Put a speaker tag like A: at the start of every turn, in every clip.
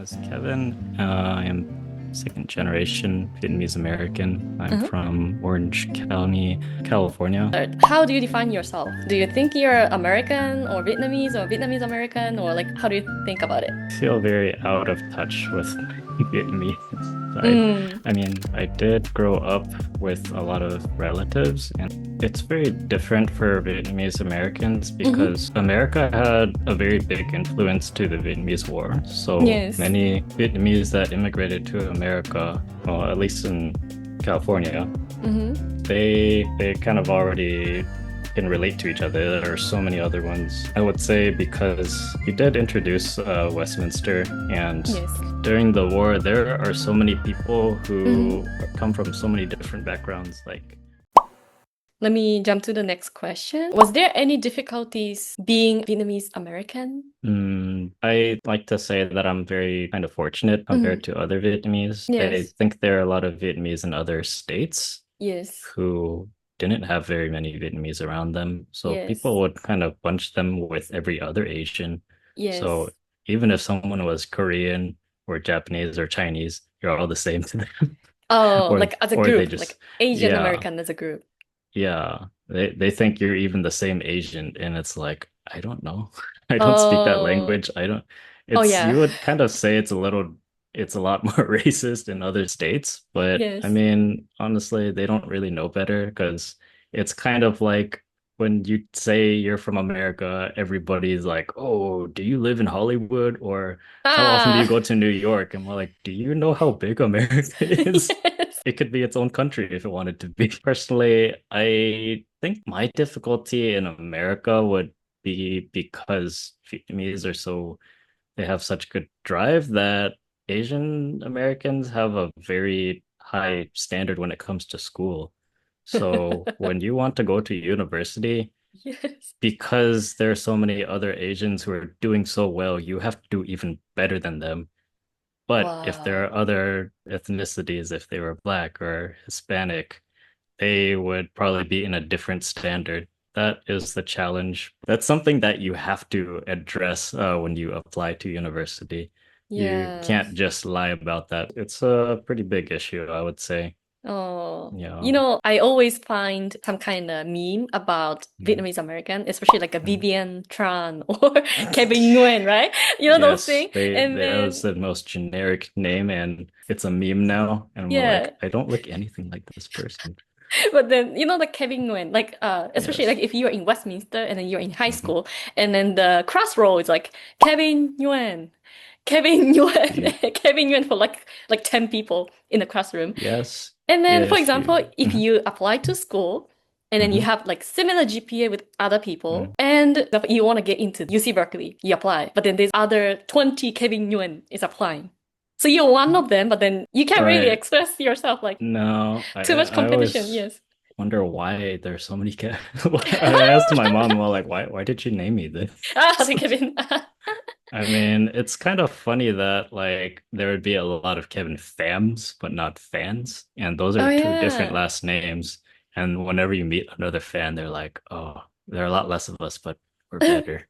A: is Kevin. I am second generation Vietnamese American. I'm from Orange County, California.
B: How do you define yourself? Do you think you're American or Vietnamese American, or like how do you think about it?
A: I feel very out of touch with Vietnamese. I did grow up with a lot of relatives, and it's very different for Vietnamese Americans because America had a very big influence to the Vietnamese War. So
B: Yes.
A: many Vietnamese that immigrated to America, well, at least in California, they kind of already can relate to each other. There are so many other ones. I would say because you did introduce Westminster, and
B: Yes.
A: during the war, there are so many people who come from so many different backgrounds. Like,
B: Let me jump to the next question. Was there any difficulties being Vietnamese American?
A: I like to say that I'm very kind of fortunate compared to other Vietnamese. I
B: Yes.
A: think there are a lot of Vietnamese in other states
B: Yes.
A: who didn't have very many Vietnamese around them. So
B: Yes.
A: people would kind of bunch them with every other Asian.
B: Yes.
A: So even if someone was Korean or Japanese or Chinese, you're all the same to them.
B: Oh,
A: Or-
B: like as a
A: or they
B: group,
A: just-
B: like Asian
A: yeah.
B: American as a group.
A: Yeah, they think you're even the same Asian, and it's like, I don't know. I don't speak that
B: Oh.
A: language. I don't.
B: Oh,
A: It's
B: yeah.
A: You would kind of say it's a lot more racist in other states, but
B: Yes.
A: I mean, honestly, they don't really know better because it's kind of like when you say you're from America, everybody's like, "Oh, do you live in Hollywood?" Or "How often do you go to New York?" And we're like, "Do you know how big America is?"
B: Yes.
A: It could be its own country if it wanted to be. Personally, I think my difficulty in America would be because Vietnamese they have such good drive that Asian Americans have a very high standard when it comes to school. So when you want to go to university,
B: Yes.
A: because there are so many other Asians who are doing so well, you have to do even better than them. But if there are
B: Wow.
A: other ethnicities, if they were Black or Hispanic, they would probably be in a different standard. That is the challenge. That's something that you have to address when you apply to university. You
B: Yes.
A: can't just lie about that. It's a pretty big issue, I would say.
B: Oh,
A: Yeah.
B: I always find some kind of meme about Vietnamese American, especially like a Vivian Tran or Kevin Nguyen, right? Those
A: Yes,
B: things. And
A: that was
B: then,
A: the most generic name, and it's a meme now. And we're
B: yeah.
A: like, I don't look anything like this person.
B: But then, the Kevin Nguyen, like, especially
A: Yes.
B: like if you're in Westminster and then you're in high school, and then the crossroad is like Kevin Nguyen, Kevin Nguyen, Kevin Nguyen for like 10 people in the classroom.
A: Yes.
B: And then, for
A: If
B: example,
A: you-
B: if you apply to school and then you have like similar GPA with other people and you want to get into UC Berkeley, you apply. But then there's other 20 Kevin Nguyen is applying. So you're one of them, but then you can't really
A: Right.
B: express yourself like
A: No,
B: too much
A: I
B: competition.
A: always
B: Yes.
A: wonder why there's so many Kevin. I asked my mom, well, like, why did you name me this?
B: The Kevin.
A: I mean, it's kind of funny that like there would be a lot of Kevin fams, but not fans, and those
B: Oh,
A: are two
B: yeah.
A: different last names. And whenever you meet another fan, they're like, "Oh, there are a lot less of us, but we're better."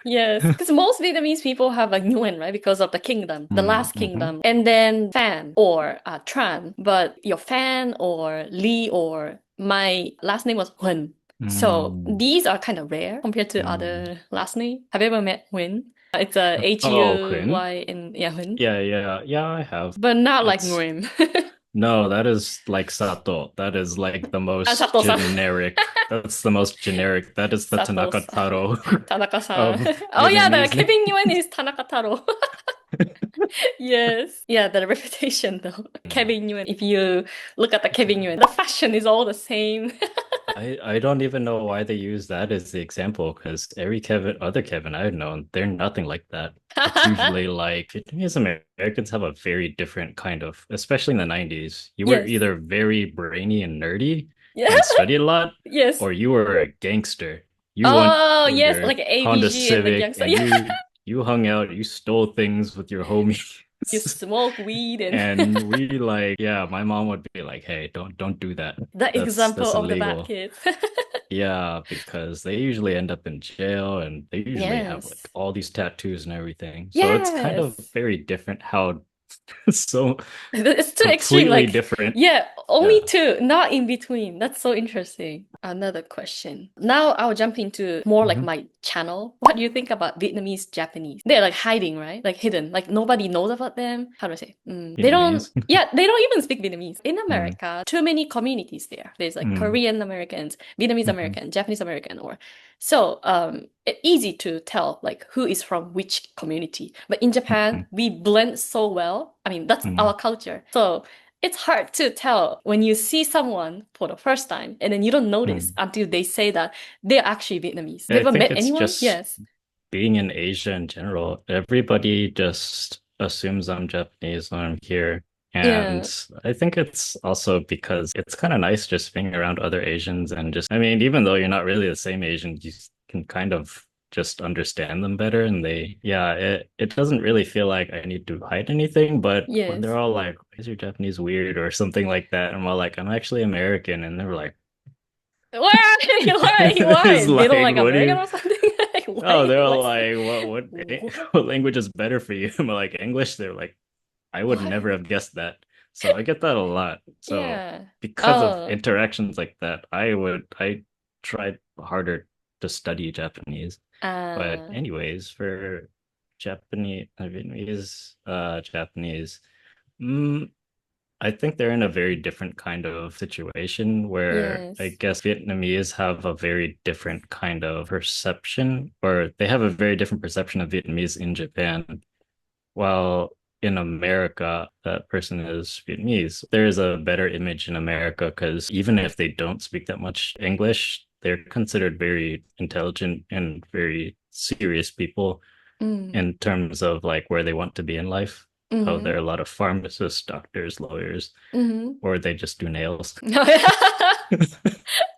B: Yes, because most Vietnamese people have a Nguyen, right? Because of the kingdom, the last kingdom, and then Fan or Tran. But your Fan or Lee or my last name was Huân. So these are kind of rare compared to other last name. Have you ever met Huân? It's a
A: Oh, Huyn.
B: H-U-Y-N, yeah, Huân.
A: Yeah, I have.
B: But not like
A: It's-
B: Nguyen.
A: No, that is like Sato. That is like the most
B: Sato-san.
A: generic. That's the most generic. That is the
B: Sato-san.
A: Tanaka Taro
B: Tanaka-san.
A: of
B: Oh yeah, the
A: Vietnamese name.
B: Kevin Nguyen is Tanaka Taro. Yes. Yeah, the reputation though. Kevin Nguyen. If you look at the Kevin Nguyen, the fashion is all the same.
A: I don't even know why they use that as the example because every other Kevin I've known, they're nothing like that. It's usually like Vietnamese Americans have a very different kind of, especially in the 90s. You were
B: Yes.
A: either very brainy and nerdy
B: Yeah.
A: and studied a lot,
B: Yes.
A: or you were a gangster. You
B: Oh,
A: went
B: yes,
A: your
B: like
A: Honda
B: ABG and the
A: Civic
B: gangster.
A: and
B: Yeah.
A: you hung out, you stole things with your homies.
B: You smoke weed and
A: And we like, yeah, my mom would be like, "Hey, don't do that.
B: the example
A: That's
B: of the bad
A: illegal."
B: kids.
A: Yeah, because they usually end up in jail and they usually have like
B: Yes.
A: all these tattoos and everything. So it's kind of
B: Yes.
A: very different how so
B: It's too extreme.
A: completely
B: Like,
A: different.
B: yeah, only
A: Yeah.
B: two, not in between. That's so interesting. Another question. Now I'll jump into more like
A: Mhm.
B: my channel. What do you think about Vietnamese Japanese? They're like hiding, right? Like hidden. Like nobody knows about them. How do I say? They don't,
A: Vietnamese.
B: yeah, they don't even speak Vietnamese. In
A: Mm,
B: America, too many communities there. There's like
A: mm,
B: Korean Americans, Vietnamese
A: mhm,
B: American, Japanese American, or so it's easy to tell like who is from which community. But in Japan,
A: mhm,
B: we blend so well. I mean, that's
A: mm,
B: our culture. So it's hard to tell when you see someone for the first time and then you don't notice
A: mm.
B: until they say that they're actually Vietnamese. Have
A: I
B: you ever
A: think
B: met
A: it's
B: anyone?
A: just
B: Yes.
A: being in Asia in general. Everybody just assumes I'm Japanese when I'm here.
B: Yeah.
A: And I think it's also because it's kind of nice just being around other Asians and just, I mean, even though you're not really the same Asian, you can kind of just understand them better. And yeah, it doesn't really feel like I need to hide anything. But when they're
B: Yes.
A: all like, is your Japanese weird or something like that? And I'm all like, I'm actually American. And they're like,
B: Why? Why?
A: it's
B: Why? They don't
A: like,
B: like
A: what do
B: American
A: you?
B: or something? Like,
A: Oh,
B: why?
A: they're all
B: What's the
A: like, what language is better for you? I'm like English. They're like, I would
B: what?
A: never have guessed that. So I get that a lot. So
B: Yeah.
A: because of
B: Oh,
A: interactions like that, I tried harder to study Japanese. But
B: uh,
A: anyways, for Japanese, I think they're in a very different kind of situation where I
B: yes.
A: guess Vietnamese have a very different kind of perception, or they have a very different perception of Vietnamese in Japan. While in America, that person is Vietnamese. There is a better image in America because even if they don't speak that much English, they're considered very intelligent and very serious people
B: Mm.
A: in terms of like where they want to be in life. Oh,
B: Mm-hmm.
A: there are a lot of pharmacists, doctors, lawyers,
B: Mm-hmm.
A: or they just do nails.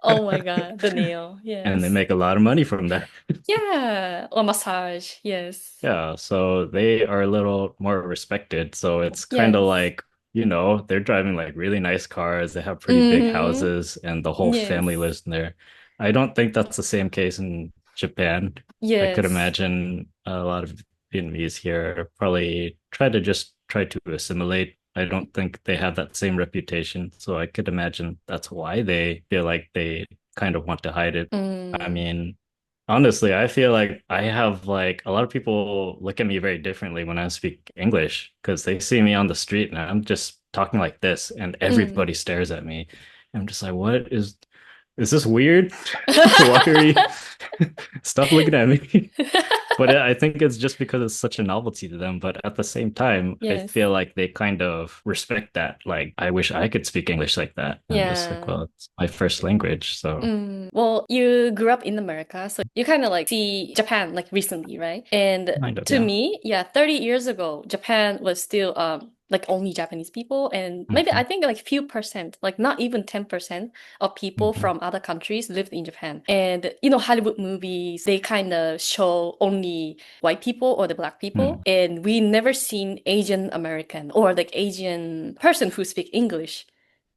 B: Oh my God, the nail.
A: And they
B: Yes.
A: make a lot of money from that.
B: Yeah. Or massage. Yes.
A: Yeah, so they are a little more respected. So it's kind of
B: Yes.
A: like, they're driving like really nice cars, they have pretty big
B: Mm-hmm.
A: houses, and the whole family
B: Yes.
A: lives in there. I don't think that's the same case in Japan. I could
B: Yes.
A: imagine a lot of Vietnamese here probably try to assimilate. I don't think they have that same reputation. So I could imagine that's why they feel like they kind of want to hide it. I
B: Mm.
A: mean, honestly, I feel like I have like a lot of people look at me very differently when I speak English because they see me on the street and I'm just talking like this and
B: Mm.
A: everybody stares at me. I'm just like, what is this weird? Why are you stop looking at me? But I think it's just because it's such a novelty to them. But at the same time, I
B: Yes.
A: feel like they kind of respect that. Like, I wish I could speak English like that. And I'm just like,
B: Yeah.
A: well, it's my first language. So
B: Well, you grew up in America, so you kind of like see Japan like recently, right? And
A: kind of,
B: to
A: yeah.
B: me, yeah, 30 years ago, Japan was still like only Japanese people, and maybe I
A: Hmm.
B: think like few percent, like not even 10% of people
A: Hmm.
B: from other countries lived in Japan. And Hollywood movies, they kind of show only white people or the black people,
A: Hmm.
B: and we never seen Asian American or like Asian person who speak English.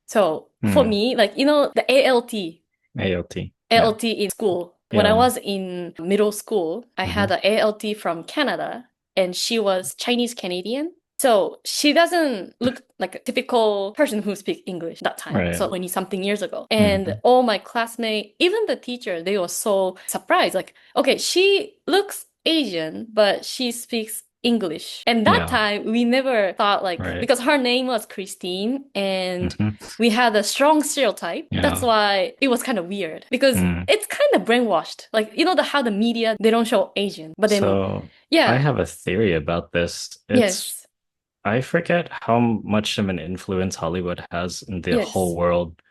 B: So for
A: Hmm.
B: me, like the ALT,
A: AOT. Yeah.
B: ALT in school. When I
A: Yeah.
B: was in middle school, I had
A: Hmm.
B: an ALT from Canada and she was Chinese Canadian. So she doesn't look like a typical person who speaks English that time.
A: Right.
B: So 20 something years ago. And
A: Hmm.
B: all my classmates, even the teacher, they were so surprised. Like, okay, she looks Asian, but she speaks English. And that
A: Yeah.
B: time we never thought like
A: Right.
B: because her name was Christine and
A: Hmm.
B: we had a strong stereotype. That's
A: Yeah.
B: why it was kind of weird because
A: Mm.
B: it's kind of brainwashed. Like, how the media, they don't show Asian. But then,
A: So I
B: yeah,
A: have a theory about this.
B: yes,
A: I forget how much of an influence Hollywood has in the whole
B: yes,
A: world.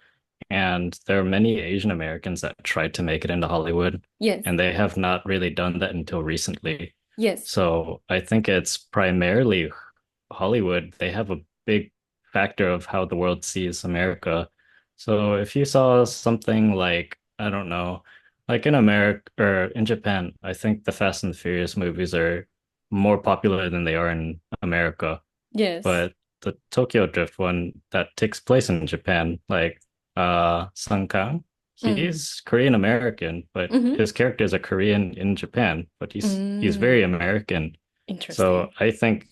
A: And there are many Asian Americans that tried to make it into Hollywood,
B: yes,
A: and they have not really done that until recently.
B: yes,
A: So I think it's primarily Hollywood. They have a big factor of how the world sees America. So if you saw something like, I don't know, like in America or in Japan, I think the Fast and the Furious movies are more popular than they are in America.
B: yes.
A: But the Tokyo Drift one that takes place in Japan, like Sankang,
B: Mm.
A: He's Korean American, but
B: Mm-hmm.
A: his characters are Korean in Japan, but he's very
B: Mm.
A: American. So
B: Interesting.
A: I think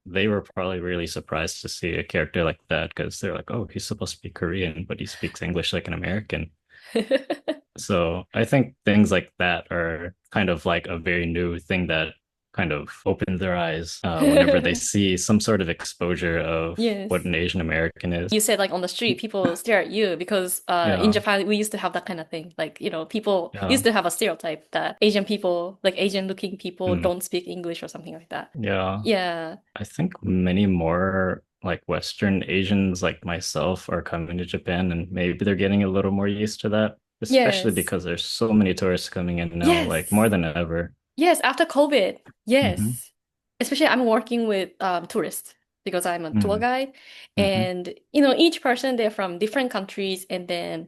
A: they were probably really surprised to see a character like that because they're like, oh, he's supposed to be Korean, but he speaks English like an American. So I think things like that are kind of like a very new thing that kind of opens their eyes whenever they see some sort of exposure of what
B: Yes.
A: an Asian American is.
B: You said like on the street, people stare at you because in
A: Yeah,
B: Japan we used to have that kind of thing. Like, people
A: yeah,
B: used to have a stereotype that Asian people, like Asian looking people,
A: mm,
B: don't speak English or something like that.
A: yeah.
B: Yeah.
A: I think many more like Western Asians like myself are coming to Japan and maybe they're getting a little more used to that, especially
B: Yes.
A: because there's so many tourists coming in now, like
B: Yes.
A: more than ever.
B: Yes, after COVID.
A: Hmm.
B: Yes. Especially I'm working with tourists because I'm a tour
A: Hmm.
B: guide.
A: Hmm.
B: And, each person, they're from different countries. And then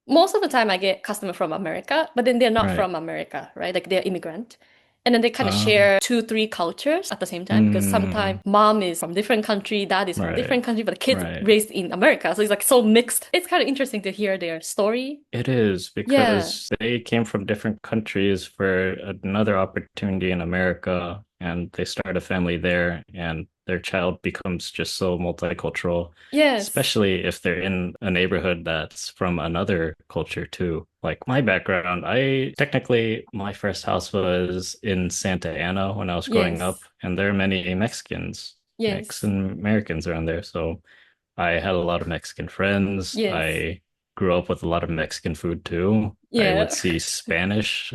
B: most of the time I get customer from America, but then they're not
A: Right.
B: from America, right? Like they're immigrant. And then they kind of
A: Uh,
B: share two, three cultures at the same time because sometimes
A: mm,
B: mom is from different country, dad is from
A: right.
B: different country, but the kids
A: Right.
B: raised in America. So it's like so mixed. It's kind of interesting to hear their story.
A: It is
B: Yeah.
A: because they came from different countries for another opportunity in America and they start a family there and their child becomes just so multicultural,
B: Yes.
A: especially if they're in a neighborhood that's from another culture too. Like my background, I technically my first house was in Santa Ana when I was growing up,
B: Yes.
A: and there are many Mexicans,
B: Yes.
A: Mexican Americans around there. So I had a lot of Mexican friends.
B: Yes.
A: I grew up with a lot of Mexican food too. I would
B: Yeah.
A: see Spanish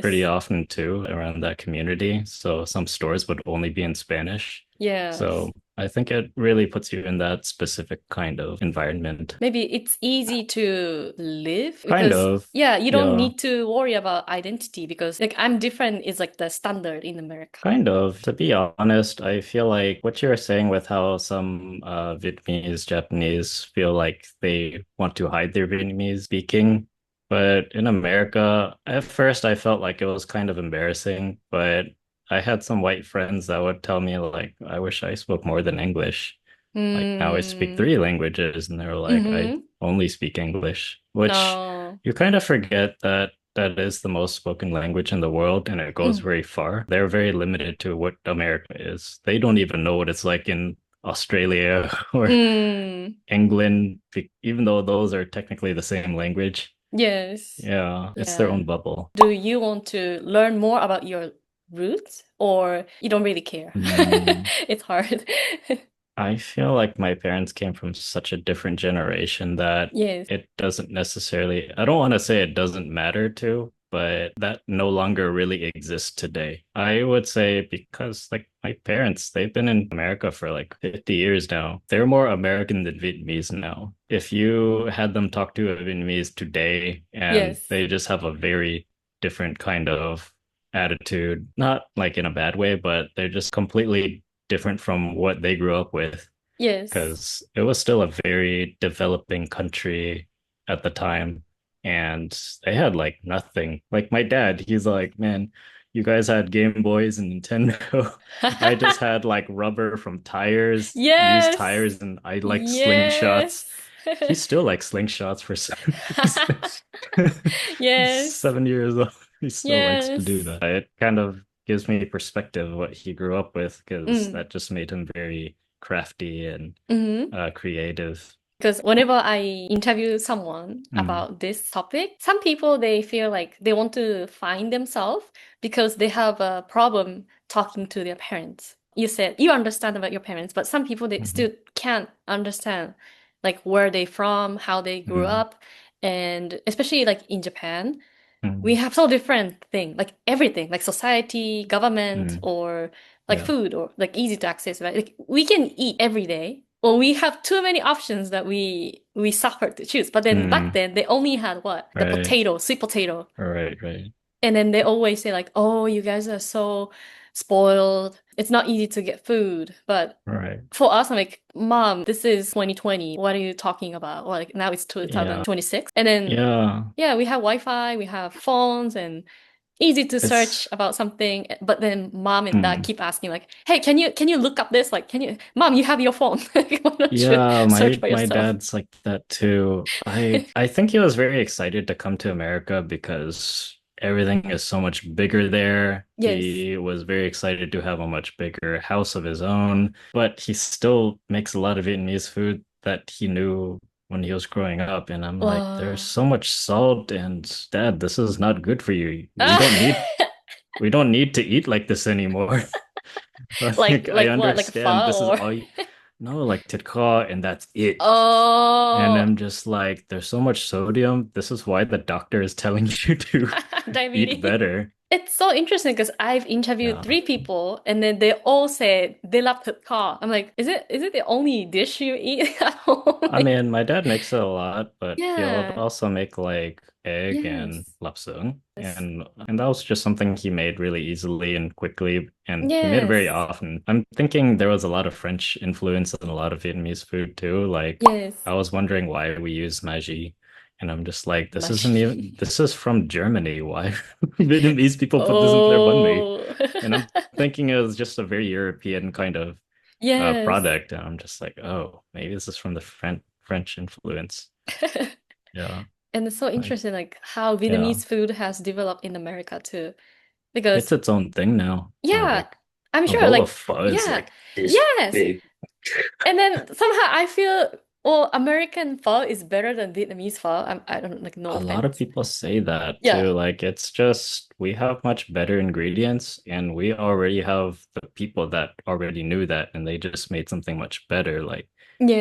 A: pretty
B: Yes.
A: often too around that community. So some stores would only be in Spanish.
B: Yes.
A: So I think it really puts you in that specific kind of environment.
B: Maybe it's easy to live
A: Kind
B: because,
A: of,
B: yeah, you don't
A: yeah,
B: need to worry about identity because, like, I'm different is like the standard in America.
A: kind of. To be honest, I feel like what you're saying with how some Vietnamese, Japanese feel like they want to hide their Vietnamese speaking. But in America, at first I felt like it was kind of embarrassing, but I had some white friends that would tell me like, I wish I spoke more than English. Like now I speak
B: Mm.
A: three languages, and they're like, I
B: Mm-hmm.
A: only speak English, which
B: No.
A: you kind of forget that that is the most spoken language in the world, and it goes
B: Mm.
A: very far. They're very limited to what America is. They don't even know what it's like in Australia or
B: Mm.
A: England, even though those are technically the same language.
B: Yes.
A: Yeah, it's their
B: Yeah.
A: own bubble.
B: Do you want to learn more about your roots or you don't really care?
A: Mm.
B: It's hard.
A: I feel like my parents came from such a different generation that
B: Yes.
A: it doesn't necessarily, I don't want to say it doesn't matter to, but that no longer really exists today. I would say because like my parents, they've been in America for like 50 years now. They're more American than Vietnamese now. If you had them talk to a Vietnamese today and
B: Yes.
A: they just have a very different kind of attitude, not like in a bad way, but they're just completely different from what they grew up with
B: Yes.
A: because it was still a very developing country at the time and they had like nothing. Like my dad, he's like, man, you guys had Game Boys and Nintendo. I just had like rubber from tires, used
B: Yes.
A: tires, and I like
B: Yes.
A: slingshots. He still likes slingshots for some reason. He's
B: Yes.
A: 7 years old. He still likes to do
B: Yes.
A: that. It kind of gives me perspective of what he grew up with because
B: Mm.
A: that just made him very crafty and
B: Hmm.
A: creative.
B: Because whenever I interview someone
A: Mm.
B: about this topic, some people they feel like they want to find themselves because they have a problem talking to their parents. You said you understand about your parents, but some people they
A: Mhm.
B: still can't understand like where they from, how they grew
A: Mm.
B: up, and especially like in Japan, we
A: Mm.
B: have so different thing, like everything, like society, government,
A: Mm.
B: or like
A: Yeah.
B: food, or like easy to access, right? Like we can eat every day. Well, we have too many options that we suffer to choose. But then back
A: Mm.
B: then they only had what? The
A: Right.
B: potato, sweet potato.
A: Right. Right.
B: And then they always say like, "Oh, you guys are so spoiled. It's not easy to get food." But
A: Right.
B: for us, I'm like, Mom, this is 2020. What are you talking about? Well, like now it's
A: Yeah.
B: 2026. And then
A: Yeah.
B: yeah, we have Wi-Fi, we have phones, and easy to search
A: It's
B: about something, but then mom and dad
A: hmm.
B: keep asking like, "Hey, can you look up this? Like, can you, mom, you have your phone. Like, why don't you
A: Yeah,
B: search
A: my
B: for
A: my
B: yourself?"
A: dad's like that too. I think he was very excited to come to America because everything is so much bigger there.
B: Yes.
A: He was very excited to have a much bigger house of his own, but he still makes a lot of Vietnamese food that he knew when he was growing up. And I'm like, there's
B: Wow.
A: so much salt, and Dad, this is not good for you. We don't need to eat like this anymore.
B: Like
A: Like I
B: like what? Like a
A: understand
B: pho
A: this is
B: or
A: all you, no, like Titka, and that's it. And
B: oh,
A: I'm just like, there's so much sodium. This is why the doctor is telling you to eat
B: diabetes.
A: better.
B: It's so interesting because I've interviewed
A: Yeah.
B: three people and then they all said they love thupka. I'm like, is it the only dish you eat at home?
A: I
B: Like,
A: mean, my dad makes it a lot, but he'll
B: yeah,
A: also make like egg and
B: yes,
A: lapsang. And that was just something he made really easily and quickly, and he made it very
B: yes,
A: often. I'm thinking there was a lot of French influence in a lot of Vietnamese food too. Like
B: yes.
A: I was wondering why we use Maggi, and I'm just like,
B: Mashi.
A: this is from Germany. Why Vietnamese people put this into their banh mi?
B: Oh,
A: And I'm thinking it was just a very European kind of
B: yes.
A: product, and I'm just like, oh, maybe this is from the French influence. Yeah,
B: And it's so
A: like
B: interesting, like how
A: yeah,
B: Vietnamese food has developed in America too.
A: it's
B: Because
A: its own thing now.
B: yeah,
A: Like
B: I'm
A: a
B: sure,
A: bowl of
B: like,
A: pho is
B: yeah,
A: like this
B: yes.
A: big.
B: And then somehow I feel, well, American pho is better than Vietnamese pho. I don't like, no
A: A lot of
B: offense.
A: people say that
B: Yeah.
A: too. Like it's just we have much better ingredients, and we already have the people that already knew that, and they just made something much better. Like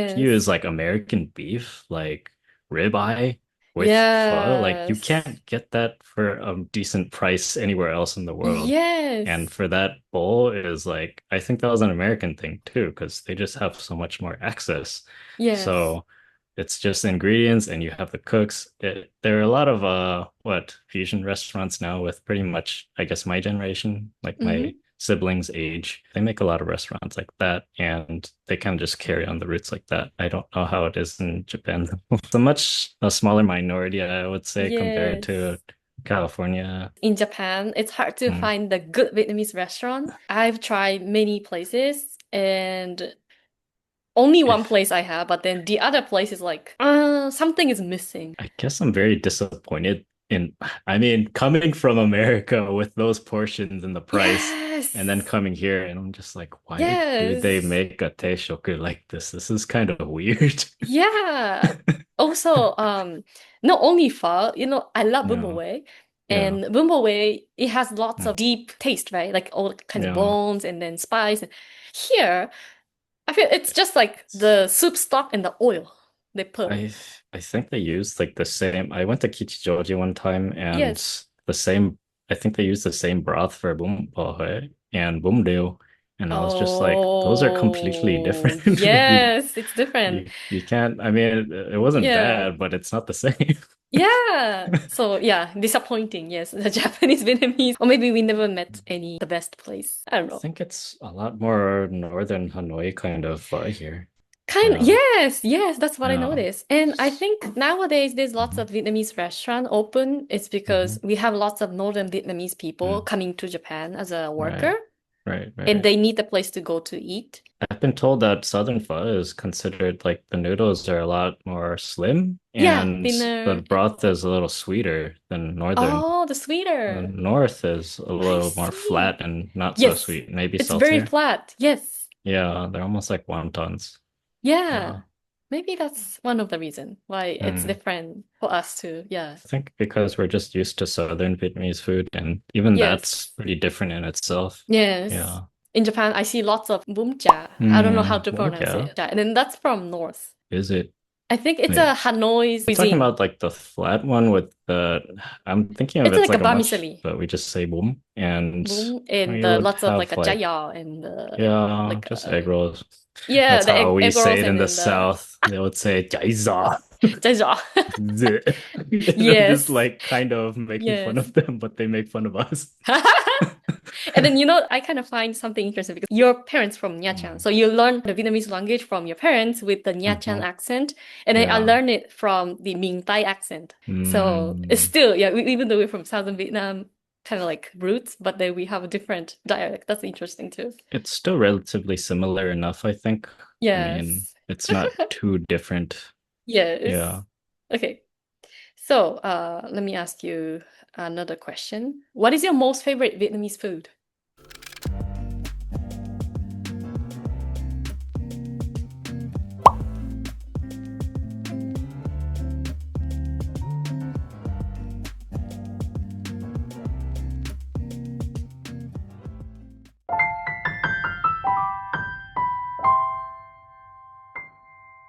A: if you use
B: Yes.
A: like American beef, like ribeye with pho, like you
B: Yes.
A: can't get that for a decent price anywhere else in the world. And
B: Yes.
A: for that bowl is like, I think that was an American thing too, because they just have so much more access.
B: Yes.
A: So it's just ingredients and you have the cooks. There are a lot of fusion restaurants now with pretty much, I guess, my generation, like my
B: Hmm.
A: siblings' age. They make a lot of restaurants like that, and they kind of just carry on the roots like that. I don't know how it is in Japan. It's a smaller minority, I would say, compared to
B: Yes.
A: California.
B: In Japan, it's hard to
A: Mm.
B: find the good Vietnamese restaurant. I've tried many places and only one
A: If
B: place I have, but then the other place is like, something is missing.
A: I guess I'm very disappointed in, I mean, coming from America with those portions and the price, and then
B: Yes.
A: coming here, and I'm just like, why do they
B: Yes.
A: make a teishoku like this? This is kind of weird.
B: Yeah. Also, not only pho, I love bún bò
A: Yeah,
B: Huế.
A: yeah,
B: And bún bò Huế, it has lots
A: mm,
B: of deep taste, right? Like all kinds of
A: yeah.
B: bones and then spice. Here, I feel it's just like the soup stock and the oil they put.
A: I I think they used like the same. I went to Kichijoji one time, and
B: Yes.
A: the same. I think they used the same broth for bumbahe and bumdeo, and I was just like, those are completely
B: Oh,
A: different. You
B: yes, it's different.
A: you can't. I mean, it wasn't
B: Yeah.
A: bad, but it's not the same.
B: Yeah. So yeah, disappointing. Yes, the Japanese Vietnamese, or maybe we never met any the best place. I don't
A: I
B: know.
A: think it's a lot more northern Hanoi kind of here.
B: Kind
A: Yeah,
B: yes, yes, that's what I
A: yeah,
B: noticed. And I think nowadays there's lots
A: mhm,
B: of Vietnamese restaurant open. It's because
A: mhm,
B: we have lots of northern Vietnamese people
A: mm.
B: coming to Japan as a worker
A: Right, right,
B: and
A: right.
B: they need a place to go to eat.
A: I've been told that Southern pho is considered like the noodles are a lot more slim
B: Yeah,
A: and the
B: thinner.
A: broth is a little sweeter than Northern.
B: Oh, the
A: The
B: sweeter.
A: North is a
B: I
A: little more
B: see.
A: flat and not so
B: Yes,
A: sweet, maybe
B: it's very
A: saltier.
B: flat. Yes.
A: Yeah, they're almost like wontons.
B: Yeah.
A: Yeah.
B: Maybe that's one of the reason why it's
A: Mm.
B: different for us too. Yeah.
A: I think because we're just used to Southern Vietnamese food, and even that's
B: Yes.
A: pretty different in itself.
B: Yes.
A: Yeah.
B: In Japan, I see lots of bum cha. I don't know how to
A: Well,
B: pronounce
A: yeah.
B: it. And then that's from North.
A: Is it?
B: I think it's
A: Wait,
B: a Hanoi
A: you're talking
B: cuisine.
A: about like the flat one with the, I'm thinking of
B: It's
A: it's
B: like a
A: like a much,
B: vermicelli.
A: but we just say boom. And
B: Boom. And
A: you would
B: lots of like
A: have
B: a
A: like,
B: jaya and
A: yeah,
B: like
A: just egg rolls.
B: yeah,
A: That's
B: the
A: how we
B: egg
A: say
B: rolls
A: it in
B: and
A: the
B: then the
A: South. They would say "Jaiza."
B: jaya.
A: And I'm just
B: Yes.
A: like kind of making fun
B: Yes.
A: of them, but they make fun of us.
B: And then, I kind of find something interesting because your parents from Nha Trang.
A: Mm,
B: So you learn the Vietnamese language from your parents with the Nha Trang
A: mhm.
B: accent. And then I
A: Yeah.
B: learned it from the Minh Tai accent. So it's
A: Mm,
B: still, yeah, even though we're from Southern Vietnam, kind of like roots, but then we have a different dialect. That's interesting too.
A: It's still relatively similar enough, I think. I mean,
B: Yes.
A: it's not too different.
B: Yes.
A: Yeah.
B: Okay. So, let me ask you another question. What is your most favorite Vietnamese food?